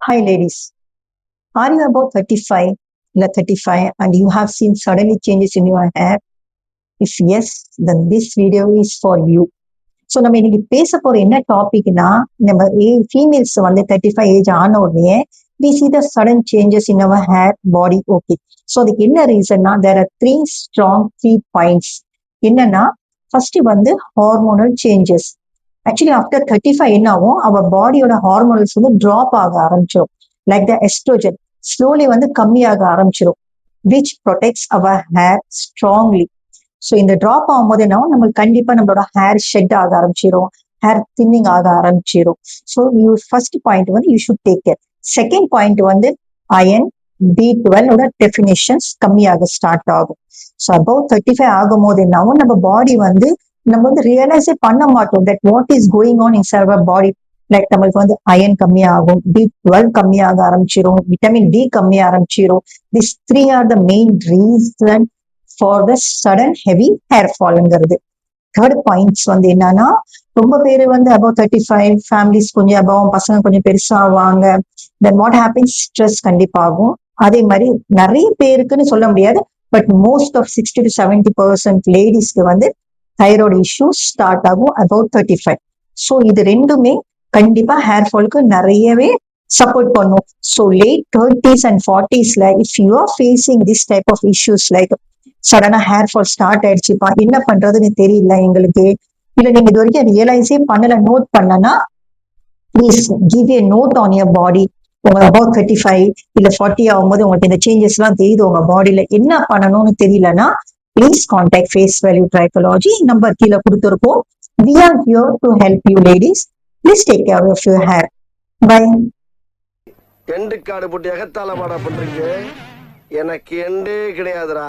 Hi ladies, are you about 35, 35 and you have seen suddenly changes in your hair? If yes, then this video is for you. So நம்ம இன்னைக்கு பேச போற என்ன டாபிக்னா நம்ம females வந்து 35 age ஆன உடனே we see the sudden changes in our hair body. Okay, so அதுக்கு என்ன ரீசன்னா தேர் ஆர் த்ரீ பாயிண்ட்ஸ். என்னன்னா ஃபர்ஸ்ட் வந்து ஹார்மோனல் சேஞ்சஸ். ஆக்சுவலி ஆஃப்டர் 35 என்ன ஆகும், அவர் பாடியோட ஹார்மோனல்ஸ் வந்து ட்ராப் ஆக ஆரம்பிச்சிடும். லைக் த எஸ்ட்ரோஜன் ஸ்லோலி வந்து கம்மியாக ஆரம்பிச்சிடும், which protects our hair strongly. So இந்த ட்ராப் ஆகும்போது என்ன ஆகும், நம்மளுக்கு கண்டிப்பா நம்மளோட ஹேர் ஷெட் ஆக ஆரம்பிச்சிடும், ஹேர் தின்னிங் ஆக ஆரம்பிச்சிடும். ஸோ யூ ஃபர்ஸ்ட் பாயிண்ட் வந்து you should take care. Second point வந்து அயன் B12 டெஃபினேஷன்ஸ் கம்மியாக ஸ்டார்ட் ஆகும். ஸோ அபவுட் 35 ஆகும் போது என்ன ஆகும், நம்ம பாடி வந்து நம்ம வந்து ரியலைஸே பண்ண மாட்டோம் that what is going on in our body. Like நம்மளுக்கு வந்து அயன் கம்மியாகும், B12 கம்மியாக ஆரம்பிச்சிடும், விட்டமின் டி கம்மியாக ஆரம்பிச்சிடும். This three are the main reason for the sudden heavy hair ஃபால்ங்கிறது. தேர்ட் பாயிண்ட்ஸ் வந்து என்னன்னா, ரொம்ப பேர் வந்து அபவ் 35 ஃபேமிலிஸ் கொஞ்சம் அபவ் பசங்க கொஞ்சம் பெருசாவாங்க, தென் வாட் ஹேப்பன்ஸ், ஸ்ட்ரெஸ் கண்டிப்பாகும். அதே மாதிரி நிறைய பேருக்குன்னு சொல்ல முடியாது, பட் மோஸ்ட் ஆஃப் 60 to 70% லேடிஸ்க்கு வந்து தைராய்டு இஷ்யூஸ் ஸ்டார்ட் ஆகும் அபவுட் 35. ஸோ இது ரெண்டுமே கண்டிப்பா ஹேர் ஃபாலுக்கு நிறையவே சப்போர்ட் பண்ணும். ஸோ லேட் 30s and 40sல if you are facing this type of issues like சடனா ஹேர் ஃபால் ஸ்டார்ட் ஆயிடுச்சுப்பா, என்ன பண்றதுன்னு தெரியல எங்களுக்கு, இல்ல நீங்க இது வரைக்கும் ரியலைஸே பண்ணல, நோட் பண்ணனா please give a note on your body. உங்க அபவுட் 35 இல்ல 40 ஆகும்போது உங்களுக்கு இந்த சேஞ்சஸ் எல்லாம் தெரியுது, உங்க பாடியில என்ன பண்ணணும்னு தெரியலன்னா please contact Face Value Trichology. Number கீழே கொடுத்துருக்கோம். We are here to help you ladies. Please take care of your hair. Bye. End காடு போட்டு எகத்தால மாடா பண்றீங்க, எனக்கு எண்டே கிடையாதுடா.